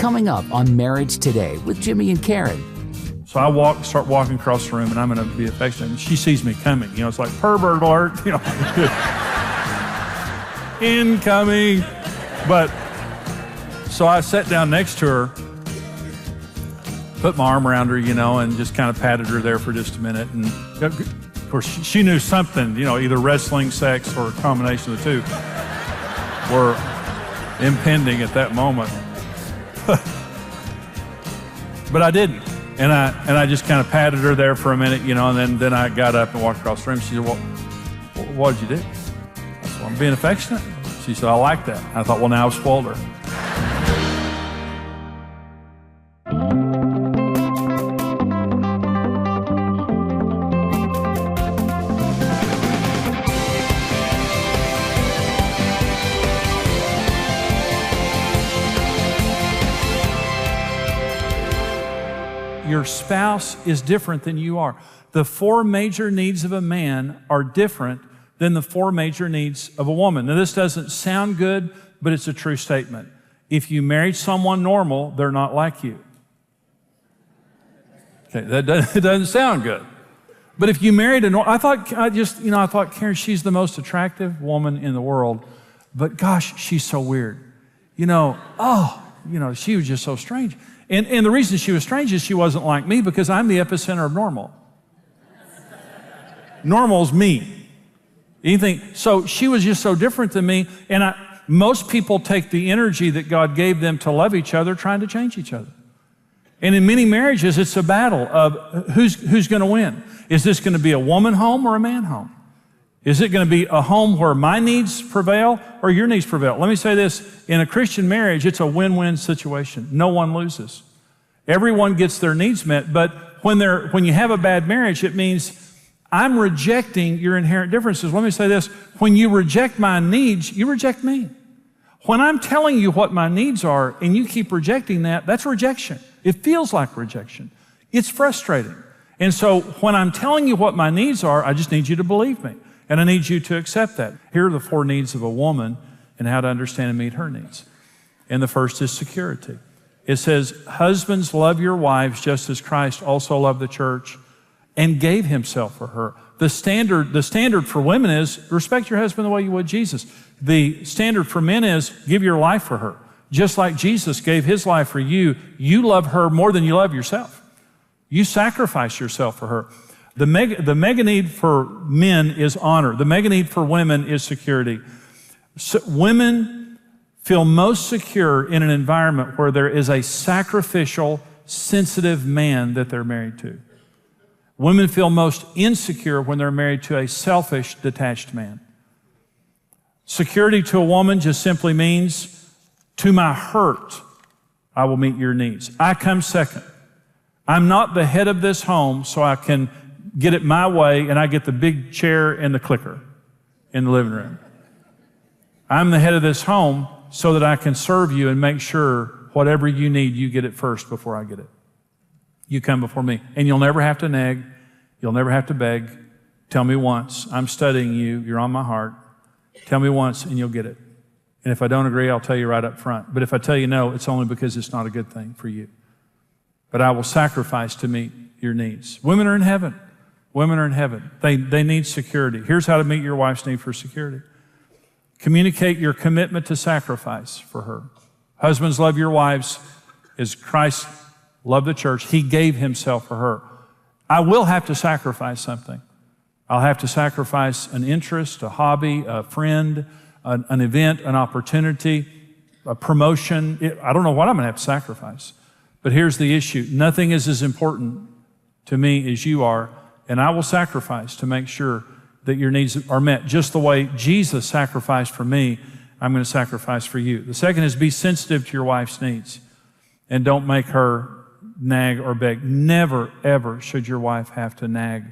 coming up on Marriage Today with Jimmy and Karen. So I start walking across the room, and I'm going to be affectionate. And she sees me coming. You know, it's like pervert alert. You know, incoming. But so I sat down next to her, put my arm around her, you know, and just kind of patted her there for just a minute. And of course, she knew something. You know, either wrestling, sex, or a combination of the two were impending at that moment. But I didn't. And I just kind of patted her there for a minute, you know, and then I got up and walked across the room. She said, well, what did you do? I said, well, I'm being affectionate. She said, I like that. I thought, well, now I've spoiled her. Your spouse is different than you are. The 4 major needs of a man are different than the 4 major needs of a woman. Now, this doesn't sound good, but it's a true statement. If you married someone normal, they're not like you. Okay, that doesn't sound good. But if you married I thought Karen, she's the most attractive woman in the world, but gosh, she's so weird. You know, she was just so strange. And the reason she was strange is she wasn't like me, because I'm the epicenter of normal. Normal's me. So she was just so different than me, and most people take the energy that God gave them to love each other trying to change each other. And in many marriages, it's a battle of who's going to win. Is this going to be a woman home or a man home? Is it going to be a home where my needs prevail or your needs prevail? Let me say this. In a Christian marriage, it's a win-win situation. No one loses. Everyone gets their needs met, but when you have a bad marriage, it means I'm rejecting your inherent differences. Let me say this. When you reject my needs, you reject me. When I'm telling you what my needs are and you keep rejecting that, that's rejection. It feels like rejection. It's frustrating. And so when I'm telling you what my needs are, I just need you to believe me. And I need you to accept that. Here are the 4 needs of a woman and how to understand and meet her needs. And the first is security. It says, husbands, love your wives just as Christ also loved the church and gave himself for her. The standard for women is respect your husband the way you would Jesus. The standard for men is give your life for her. Just like Jesus gave his life for you, you love her more than you love yourself. You sacrifice yourself for her. The mega need for men is honor. The mega need for women is security. So women feel most secure in an environment where there is a sacrificial, sensitive man that they're married to. Women feel most insecure when they're married to a selfish, detached man. Security to a woman just simply means, to my hurt, I will meet your needs. I come second. I'm not the head of this home, so I can get it my way, and I get the big chair and the clicker in the living room. I'm the head of this home so that I can serve you and make sure whatever you need, you get it first before I get it. You come before me. And you'll never have to nag. You'll never have to beg. Tell me once. I'm studying you. You're on my heart. Tell me once and you'll get it. And if I don't agree, I'll tell you right up front. But if I tell you no, it's only because it's not a good thing for you. But I will sacrifice to meet your needs. Women are in heaven. Women are in heaven. They need security. Here's how to meet your wife's need for security. Communicate your commitment to sacrifice for her. Husbands, love your wives as Christ loved the church. He gave himself for her. I will have to sacrifice something. I'll have to sacrifice an interest, a hobby, a friend, an event, an opportunity, a promotion. I don't know what I'm going to have to sacrifice. But here's the issue. Nothing is as important to me as you are, and I will sacrifice to make sure that your needs are met. Just the way Jesus sacrificed for me, I'm going to sacrifice for you. The second is be sensitive to your wife's needs, and don't make her nag or beg. Never, ever should your wife have to nag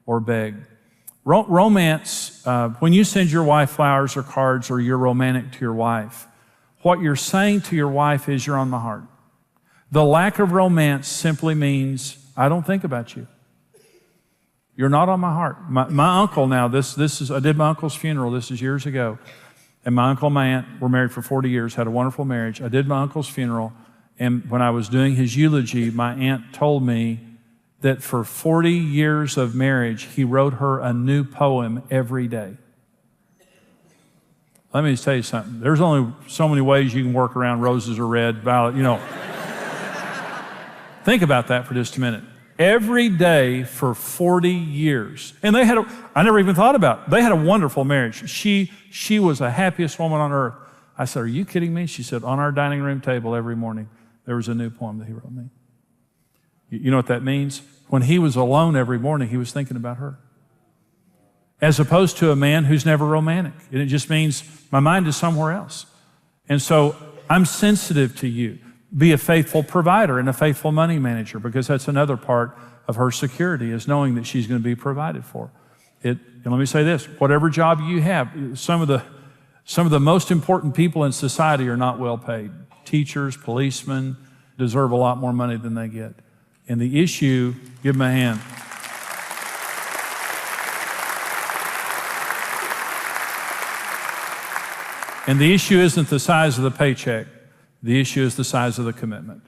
or beg. Romance, when you send your wife flowers or cards or you're romantic to your wife, what you're saying to your wife is you're on my heart. The lack of romance simply means I don't think about you. You're not on my heart. My uncle now, I did my uncle's funeral, this is years ago, and my uncle and my aunt were married for 40 years, had a wonderful marriage. I did my uncle's funeral, And when I was doing his eulogy, my aunt told me that for 40 years of marriage, he wrote her a new poem every day. Let me just tell you something. There's only so many ways you can work around roses are red, violet, Think about that for just a minute. Every day for 40 years. And they had I never even thought about it. They had a wonderful marriage. She was the happiest woman on earth. I said, are you kidding me? She said, on our dining room table every morning, there was a new poem that he wrote me. You know what that means? When he was alone every morning, he was thinking about her. As opposed to a man who's never romantic. And it just means my mind is somewhere else. And so I'm sensitive to you. Be a faithful provider and a faithful money manager, because that's another part of her security, is knowing that she's going to be provided for. And let me say this, whatever job you have, some of the most important people in society are not well paid. Teachers, policemen deserve a lot more money than they get. And the issue, give them a hand. And the issue isn't the size of the paycheck. The issue is the size of the commitment,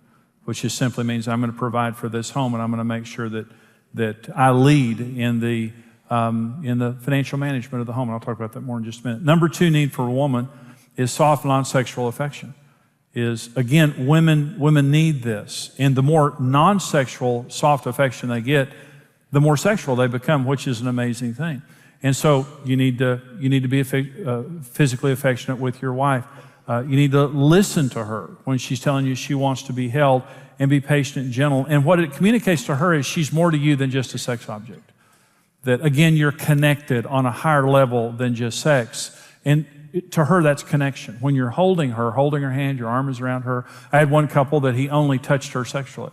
which just simply means I'm going to provide for this home, and I'm going to make sure that I lead in the financial management of the home. And I'll talk about that more in just a minute. Number 2 need for a woman is soft, non-sexual affection. Again, women need this. And the more non-sexual, soft affection they get, the more sexual they become, which is an amazing thing. And so you need to be physically affectionate with your wife. You need to listen to her when she's telling you she wants to be held, and be patient and gentle. And what it communicates to her is she's more to you than just a sex object. That, again, you're connected on a higher level than just sex. And to her, that's connection. When you're holding her hand, your arm is around her. I had one couple that he only touched her sexually.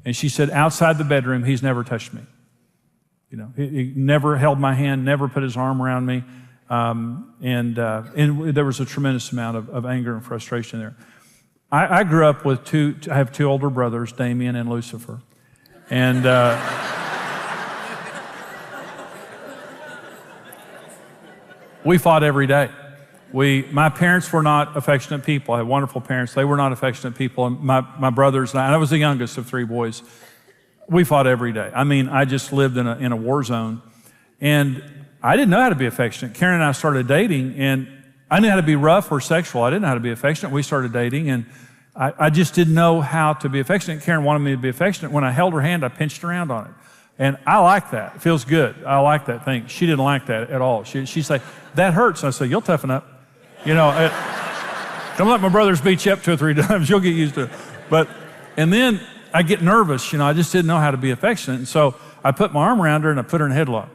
And she said, outside the bedroom, he's never touched me. He never held my hand, never put his arm around me. And there was a tremendous amount of anger and frustration there. I grew up with I have 2 older brothers, Damien and Lucifer. And we fought every day. My parents were not affectionate people. I had wonderful parents. They were not affectionate people. And my brothers and I was the youngest of 3 boys. We fought every day. I mean, I just lived in a war zone. And I didn't know how to be affectionate. Karen and I started dating, and I knew how to be rough or sexual. I didn't know how to be affectionate. We started dating, and I just didn't know how to be affectionate. Karen wanted me to be affectionate. When I held her hand, I pinched around on it. And I like that. It feels good. I like that thing. She didn't like that at all. She'd say, that hurts. And I said, you'll toughen up. Don't let my brothers beat you up 2 or 3 times. You'll get used to it. And then I get nervous. I just didn't know how to be affectionate. And so I put my arm around her and I put her in a headlock.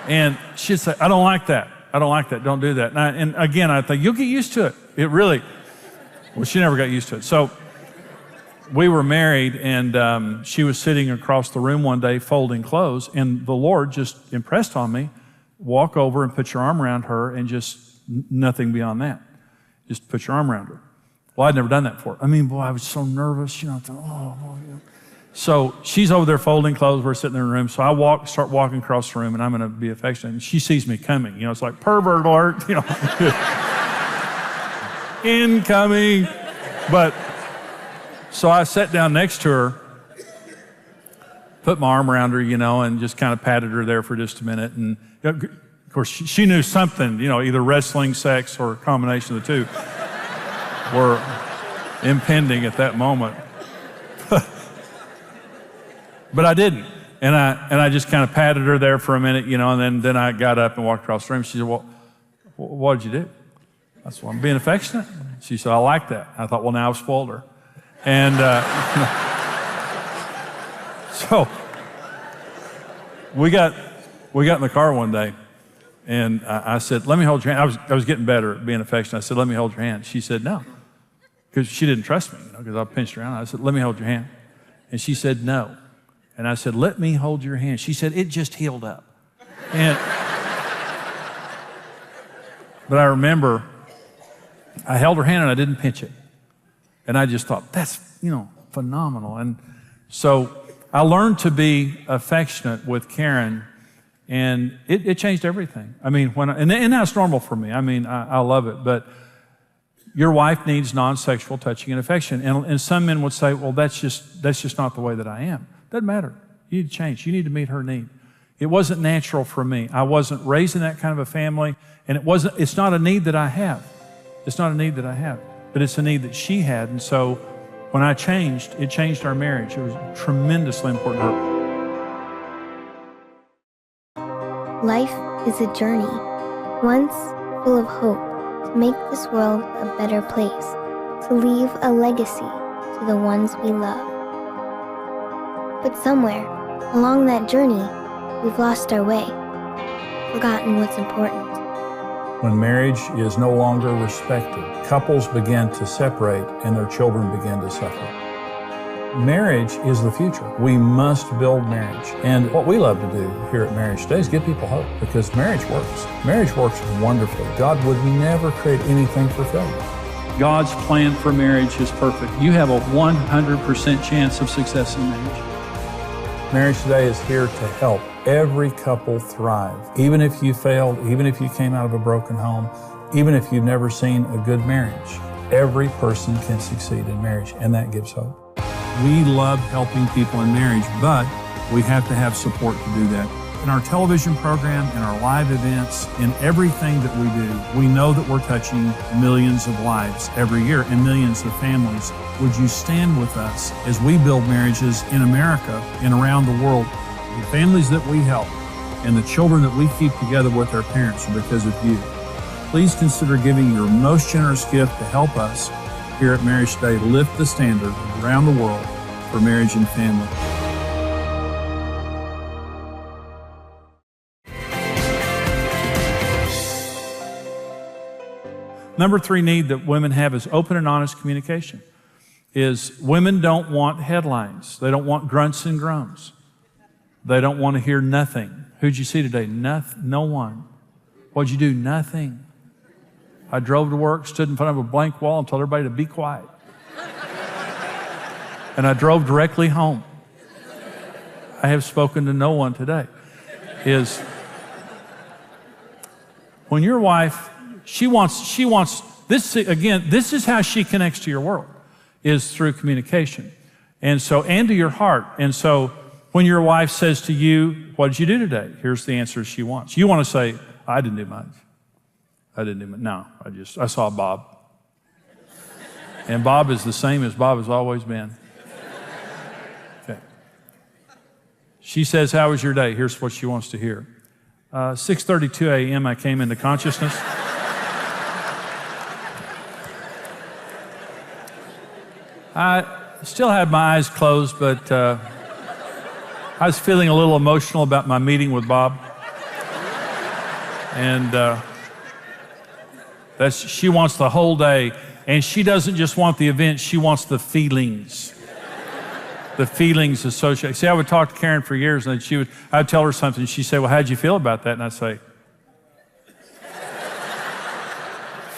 And she'd say, I don't like that. I don't like that. Don't do that. And again, I think, you'll get used to it. Well, she never got used to it. So we were married, and she was sitting across the room one day folding clothes, and the Lord just impressed on me, walk over and put your arm around her, and just nothing beyond that. Just put your arm around her. Well, I'd never done that before. I mean, boy, I was so nervous. I thought, So she's over there folding clothes. We're sitting there in the room. So I start walking across the room, and I'm going to be affectionate. And she sees me coming. It's like pervert alert. Incoming. So I sat down next to her, put my arm around her, and just kind of patted her there for just a minute. And of course, she knew something, either wrestling, sex, or a combination of the two were impending at that moment. But I didn't. And I just kind of patted her there for a minute, and then I got up and walked across the room. She said, well, what did you do? I said, well, I'm being affectionate. She said, I like that. I thought, well, now I've spoiled her. And so we got in the car one day, and I said, let me hold your hand. I was getting better at being affectionate. I said, let me hold your hand. She said, no, because she didn't trust me, because I pinched her around. I said, let me hold your hand. And she said, no. And I said, let me hold your hand. She said, it just healed up. But I remember I held her hand and I didn't pinch it. And I just thought, that's, phenomenal. And so I learned to be affectionate with Karen, and it changed everything. I mean, and that's normal for me. I mean, I love it. But your wife needs non-sexual touching and affection. And some men would say, well, that's just not the way that I am. Doesn't matter. You need to change. You need to meet her need. It wasn't natural for me. I wasn't raised in that kind of a family, and it's not a need that I have. It's not a need that I have, but it's a need that she had. And so when I changed, it changed our marriage. It was tremendously important to her. Life is a journey, once full of hope, to make this world a better place, to leave a legacy to the ones we love. But somewhere along that journey, we've lost our way, forgotten what's important. When marriage is no longer respected, couples begin to separate and their children begin to suffer. Marriage is the future. We must build marriage. And what we love to do here at Marriage Today is give people hope, because marriage works. Marriage works wonderfully. God would never create anything for failure. God's plan for marriage is perfect. You have a 100% chance of success in marriage. Marriage Today is here to help every couple thrive. Even if you failed, even if you came out of a broken home, even if you've never seen a good marriage, every person can succeed in marriage, and that gives hope. We love helping people in marriage, but we have to have support to do that. In our television program, in our live events, in everything that we do, we know that we're touching millions of lives every year and millions of families. Would you stand with us as we build marriages in America and around the world? The families that we help and the children that we keep together with their parents are because of you. Please consider giving your most generous gift to help us here at Marriage Today lift the standard around the world for marriage and family. Number 3 need that women have is open and honest communication. Is women don't want headlines. They don't want grunts and groans. They don't want to hear nothing. Who'd you see today? No one. What'd you do? Nothing. I drove to work, stood in front of a blank wall and told everybody to be quiet. And I drove directly home. I have spoken to no one today. Is when your wife, she wants this, again, this is how she connects to your world, is through communication. And to your heart. And so when your wife says to you, what did you do today? Here's the answer she wants. You want to say, I didn't do much. No, I saw Bob. And Bob is the same as Bob has always been. Okay. She says, how was your day? Here's what she wants to hear. 6:32 a.m. I came into consciousness. I still had my eyes closed, but I was feeling a little emotional about my meeting with Bob. And she wants the whole day, and she doesn't just want the event, she wants the feelings. The feelings associated. See, I would talk to Karen for years, and I'd tell her something, and she'd say, well, how'd you feel about that? And I'd say,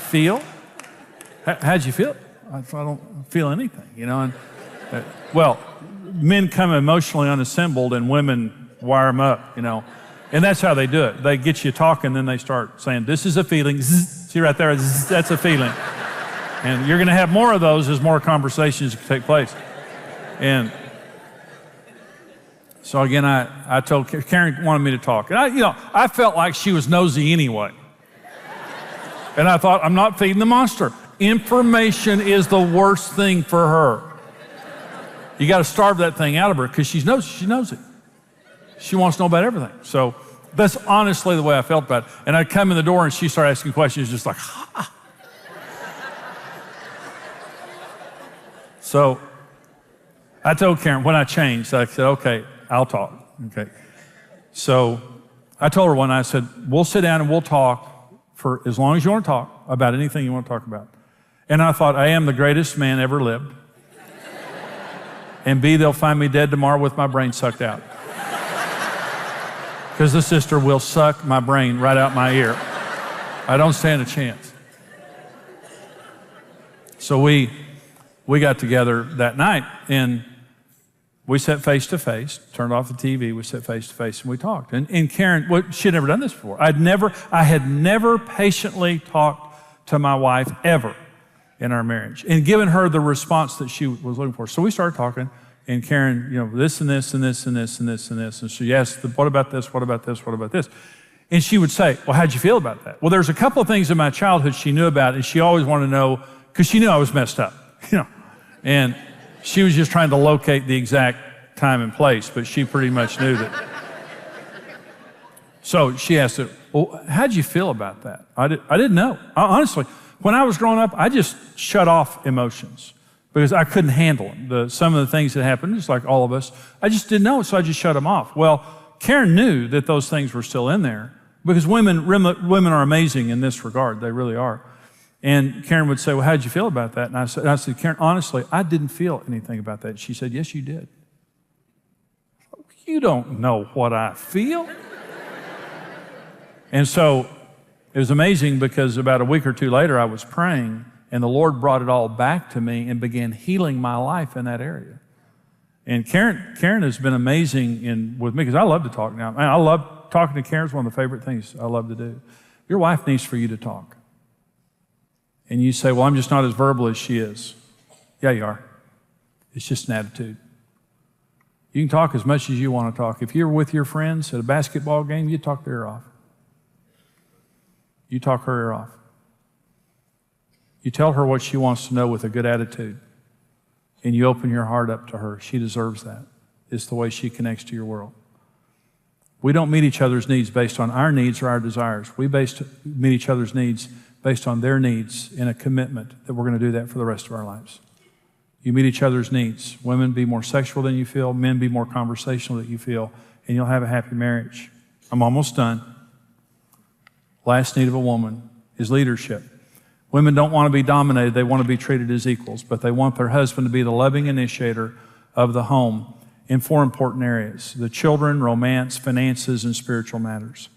feel? How'd you feel? I don't feel anything, you know. And, well, men come emotionally unassembled, and women wire them up, you know. And that's how they do it. They get you talking, then they start saying, this is a feeling. See right there, that's a feeling. And you're going to have more of those as more conversations take place. And so again, I told Karen wanted me to talk. And I felt like she was nosy anyway. And I thought, I'm not feeding the monster. Information is the worst thing for her. You got to starve that thing out of her because she knows it. She wants to know about everything. So that's honestly the way I felt about it. And I'd come in the door and she started asking questions just like, ha. So I told Karen, when I changed, I said, okay, I'll talk. Okay. So I told her one night, I said, we'll sit down and we'll talk for as long as you want to talk about anything you want to talk about. And I thought, I am the greatest man ever lived. And B, they'll find me dead tomorrow with my brain sucked out. Because the sister will suck my brain right out my ear. I don't stand a chance. So we got together that night and we sat face to face, turned off the TV, we sat face to face and we talked. And Karen, she had never done this before. I had never patiently talked to my wife ever. in our marriage and given her the response that she was looking for. So we started talking, and Karen, this and this and this and this and this and this. And she asked, what about this? What about this? What about this? And she would say, well, how'd you feel about that? Well, there's a couple of things in my childhood she knew about, and she always wanted to know, because she knew I was messed up, and she was just trying to locate the exact time and place, but she pretty much knew that. So she asked her, well, how'd you feel about that? I didn't know. Honestly, when I was growing up, I just shut off emotions because I couldn't handle them. Some of the things that happened, just like all of us, I just didn't know, so I just shut them off. Well, Karen knew that those things were still in there because women are amazing in this regard. They really are. And Karen would say, well, how'd you feel about that? And I said, Karen, honestly, I didn't feel anything about that. She said, yes, you did. You don't know what I feel. And so it was amazing because about a week or two later, I was praying, and the Lord brought it all back to me and began healing my life in that area. And Karen has been amazing with me because I love to talk now. I love talking to Karen. It's one of the favorite things I love to do. Your wife needs for you to talk. And you say, well, I'm just not as verbal as she is. Yeah, you are. It's just an attitude. You can talk as much as you want to talk. If you're with your friends at a basketball game, you talk their ear off. You talk her ear off. You tell her what she wants to know with a good attitude. And you open your heart up to her. She deserves that. It's the way she connects to your world. We don't meet each other's needs based on our needs or our desires. We meet each other's needs based on their needs in a commitment that we're going to do that for the rest of our lives. You meet each other's needs. Women, be more sexual than you feel. Men, be more conversational than you feel. And you'll have a happy marriage. I'm almost done. Last need of a woman is leadership. Women don't want to be dominated. They want to be treated as equals, but they want their husband to be the loving initiator of the home in 4 important areas: the children, romance, finances, and spiritual matters.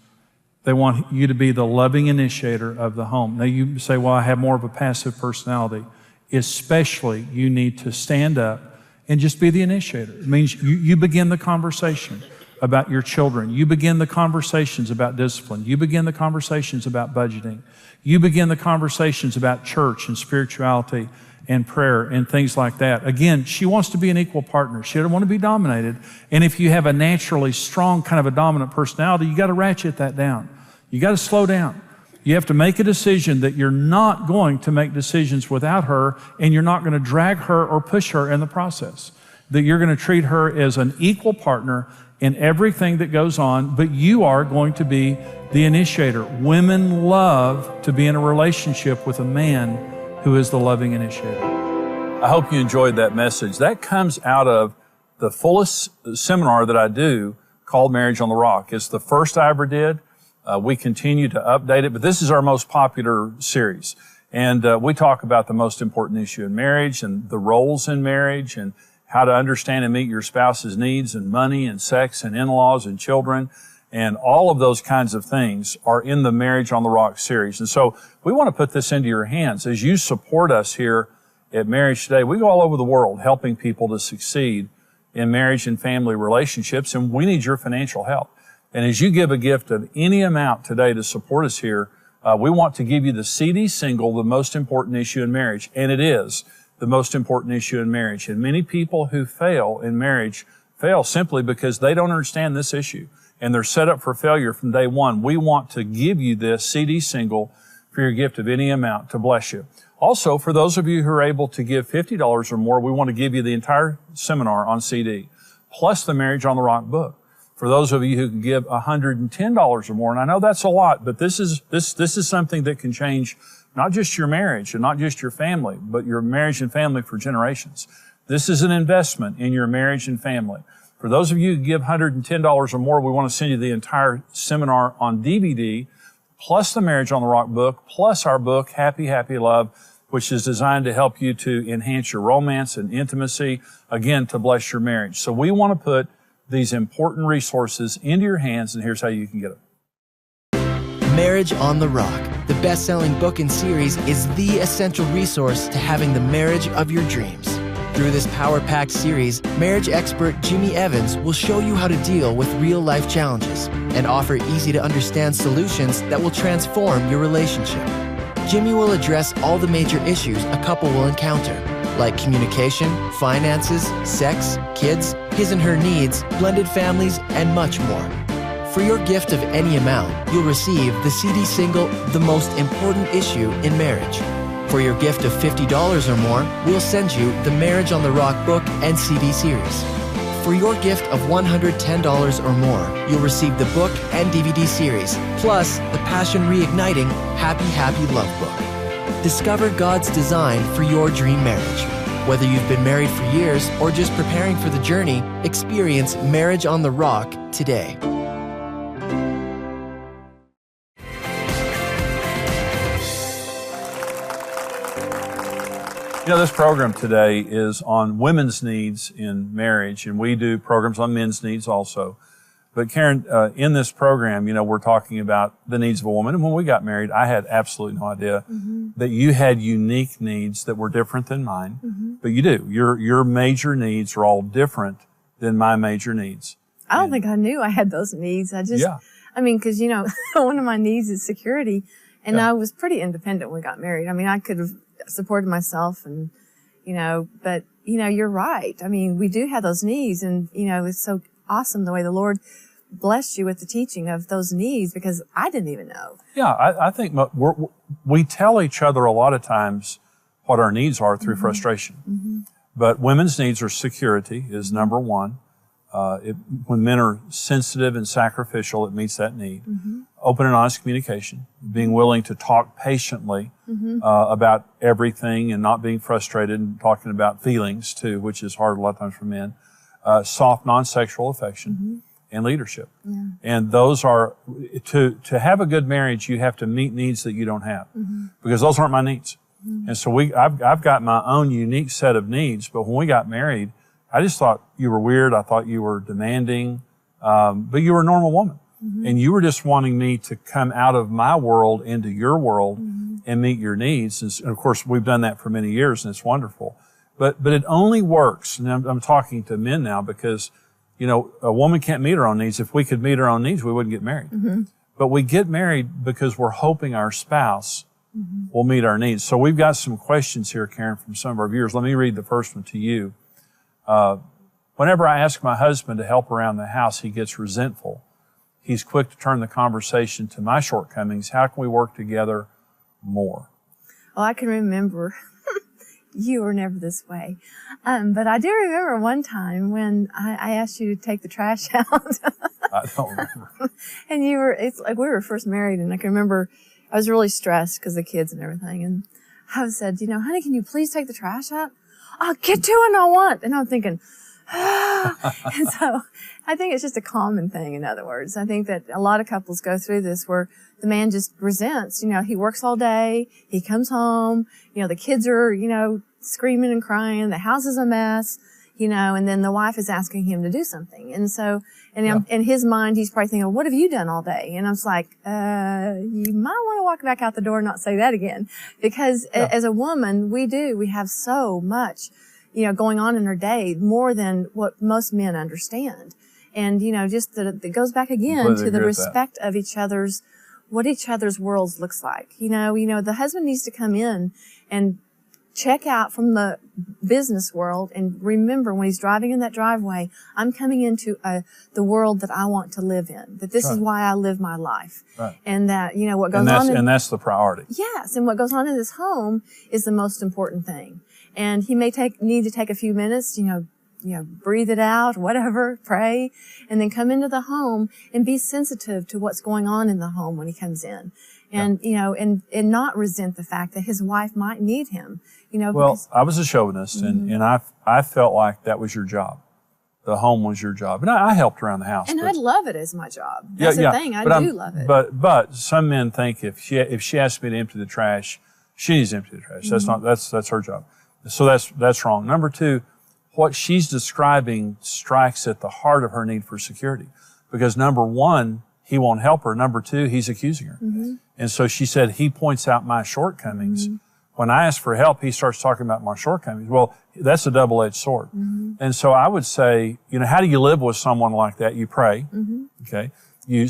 They want you to be the loving initiator of the home. Now you say, well, I have more of a passive personality. Especially, you need to stand up and just be the initiator. It means you begin the conversation about your children. You begin the conversations about discipline. You begin the conversations about budgeting. You begin the conversations about church and spirituality and prayer and things like that. Again, she wants to be an equal partner. She doesn't want to be dominated. And if you have a naturally strong kind of a dominant personality, you got to ratchet that down. You got to slow down. You have to make a decision that you're not going to make decisions without her, and you're not going to drag her or push her in the process. That you're going to treat her as an equal partner in everything that goes on, but you are going to be the initiator. Women love to be in a relationship with a man who is the loving initiator. I hope you enjoyed that message. That comes out of the fullest seminar that I do called Marriage on the Rock. It's the first I ever did. We continue to update it, but this is our most popular series. And we talk about the most important issue in marriage and the roles in marriage and how to understand and meet your spouse's needs and money and sex and in-laws and children. And all of those kinds of things are in the Marriage on the Rock series. And so we want to put this into your hands. As you support us here at Marriage Today, we go all over the world helping people to succeed in marriage and family relationships, and we need your financial help. And as you give a gift of any amount today to support us here, we want to give you the CD single, The Most Important Issue in Marriage. And it is the most important issue in marriage. And many people who fail in marriage fail simply because they don't understand this issue. And they're set up for failure from day one. We want to give you this CD single for your gift of any amount to bless you. Also, for those of you who are able to give $50 or more, we want to give you the entire seminar on CD, plus the Marriage on the Rock book. For those of you who can give $110 or more, and I know that's a lot, but this is something that can change not just your marriage and not just your family, but your marriage and family for generations. This is an investment in your marriage and family. For those of you who give $110 or more, we want to send you the entire seminar on DVD, plus the Marriage on the Rock book, plus our book, Happy, Happy Love, which is designed to help you to enhance your romance and intimacy, again, to bless your marriage. So we want to put these important resources into your hands, and here's how you can get them. Marriage on the Rock, the best-selling book and series, is the essential resource to having the marriage of your dreams. Through this power-packed series, marriage expert Jimmy Evans will show you how to deal with real-life challenges and offer easy-to-understand solutions that will transform your relationship. Jimmy will address all the major issues a couple will encounter, like communication, finances, sex, kids, his and her needs, blended families, and much more. For your gift of any amount, you'll receive the CD single, The Most Important Issue in Marriage. For your gift of $50 or more, we'll send you the Marriage on the Rock book and CD series. For your gift of $110 or more, you'll receive the book and DVD series, plus the Passion Reigniting Happy Happy Love book. Discover God's design for your dream marriage. Whether you've been married for years or just preparing for the journey, experience Marriage on the Rock today. You know, this program today is on women's needs in marriage, and we do programs on men's needs also. But Karen, in this program, you know, we're talking about the needs of a woman. And when we got married, I had absolutely no idea that you had unique needs that were different than mine. But you do. Your major needs are all different than my major needs. I don't think I knew I had those needs. I mean, because, you know, one of my needs is security. And I was pretty independent when we got married. I mean, I could have supported myself and, you know, but, you know, you're right. I mean, we do have those needs, and, you know, it's so awesome the way the Lord blessed you with the teaching of those needs, because I didn't even know. Yeah, I think we tell each other a lot of times what our needs are through frustration. But women's needs are security is number one. When men are sensitive and sacrificial, it meets that need. Open and honest communication, being willing to talk patiently about everything and not being frustrated, and talking about feelings too, which is hard a lot of times for men. Soft, non-sexual affection and leadership. And those are, to have a good marriage, you have to meet needs that you don't have, because those aren't my needs. And so I've got my own unique set of needs, but when we got married, I just thought you were weird. I thought you were demanding, but you were a normal woman. And you were just wanting me to come out of my world into your world and meet your needs. And of course, we've done that for many years, and it's wonderful. But it only works, and I'm talking to men now, because, you know, a woman can't meet her own needs. If we could meet our own needs, we wouldn't get married. But we get married because we're hoping our spouse will meet our needs. So we've got some questions here, Karen, from some of our viewers. Let me read the first one to you. Whenever I ask my husband to help around the house, he gets resentful. He's quick to turn the conversation to my shortcomings. How can we work together more? Well, I can remember you were never this way. But I do remember one time when I asked you to take the trash out. I don't remember. And it's like we were first married, and I can remember I was really stressed because of the kids and everything. And I said, you know, honey, can you please take the trash out? I'll get to it, I want. And I'm thinking, and so I think it's just a common thing, in other words. I think that a lot of couples go through this where the man just resents. You know, he works all day, he comes home, you know, the kids are, you know, screaming and crying, the house is a mess, you know, and then the wife is asking him to do something. And so, in his mind, he's probably thinking, what have you done all day? And I was like, you might want to walk back out the door and not say that again. Because as a woman, we have so much, you know, going on in our day, more than what most men understand. And, you know, just that it goes back again to the respect of each other's, what each other's worlds looks like. You know, the husband needs to come in and check out from the business world and remember when he's driving in that driveway, I'm coming into the world that I want to live in, that this is why I live my life. And that, you know, what goes on. And that's the priority. Yes. And what goes on in this home is the most important thing. And he may need to take a few minutes, you know, breathe it out, whatever, pray, and then come into the home and be sensitive to what's going on in the home when he comes in. And, you know, and not resent the fact that his wife might need him, you know. Well, I was a chauvinist, and I felt like that was your job. The home was your job. And I helped around the house. And I love it as my job. That's the thing. I do love it. But some men think if she asks me to empty the trash, she needs to empty the trash. That's her job. So that's wrong. Number two, what she's describing strikes at the heart of her need for security. Because number one, he won't help her. Number two, he's accusing her. And so she said, he points out my shortcomings. When I ask for help, he starts talking about my shortcomings. Well, that's a double-edged sword. And so I would say, you know, how do you live with someone like that? You pray, okay? You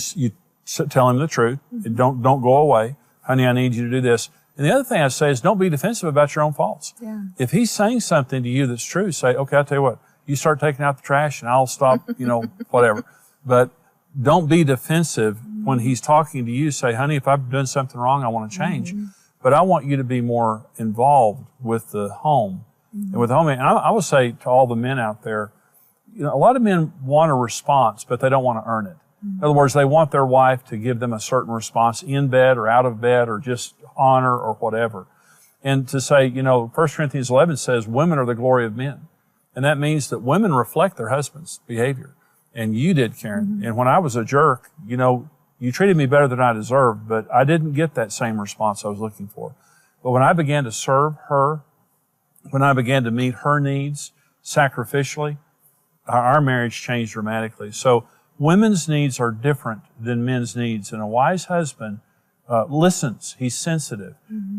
tell him the truth. Don't go away. Honey, I need you to do this. And the other thing I'd say is don't be defensive about your own faults. Yeah. If he's saying something to you that's true, say, okay, I'll tell you what, you start taking out the trash and I'll stop, whatever. But don't be defensive when he's talking to you. Say, honey, if I've done something wrong, I want to change. But I want you to be more involved with the home and with the home. And I would say to all the men out there, a lot of men want a response, but they don't want to earn it. In other words, they want their wife to give them a certain response in bed or out of bed or just honor or whatever. And to say, 1 Corinthians 11 says women are the glory of men. And that means that women reflect their husband's behavior. And you did, Karen. And when I was a jerk, you treated me better than I deserved, but I didn't get that same response I was looking for. But when I began to serve her, when I began to meet her needs sacrificially, our marriage changed dramatically. So women's needs are different than men's needs. And a wise husband listens. He's sensitive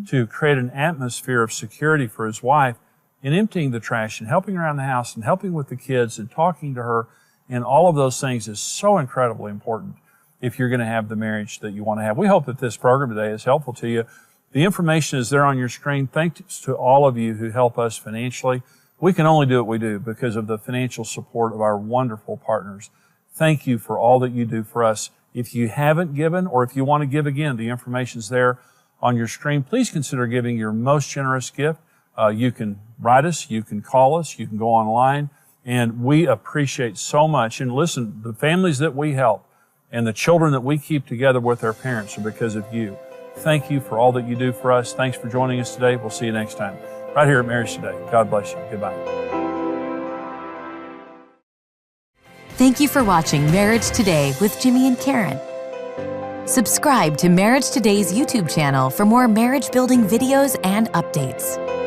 to create an atmosphere of security for his wife in emptying the trash and helping around the house and helping with the kids and talking to her. And all of those things is so incredibly important if you're going to have the marriage that you want to have. We hope that this program today is helpful to you. The information is there on your screen. Thanks to all of you who help us financially. We can only do what we do because of the financial support of our wonderful partners. Thank you for all that you do for us. If you haven't given or if you want to give again, the information's there on your screen. Please consider giving your most generous gift. You can write us, you can call us, you can go online, and we appreciate so much. And listen, the families that we help and the children that we keep together with their parents are because of you. Thank you for all that you do for us. Thanks for joining us today. We'll see you next time right here at Marriage Today. God bless you. Goodbye. Thank you for watching Marriage Today with Jimmy and Karen. Subscribe to Marriage Today's YouTube channel for more marriage building videos and updates.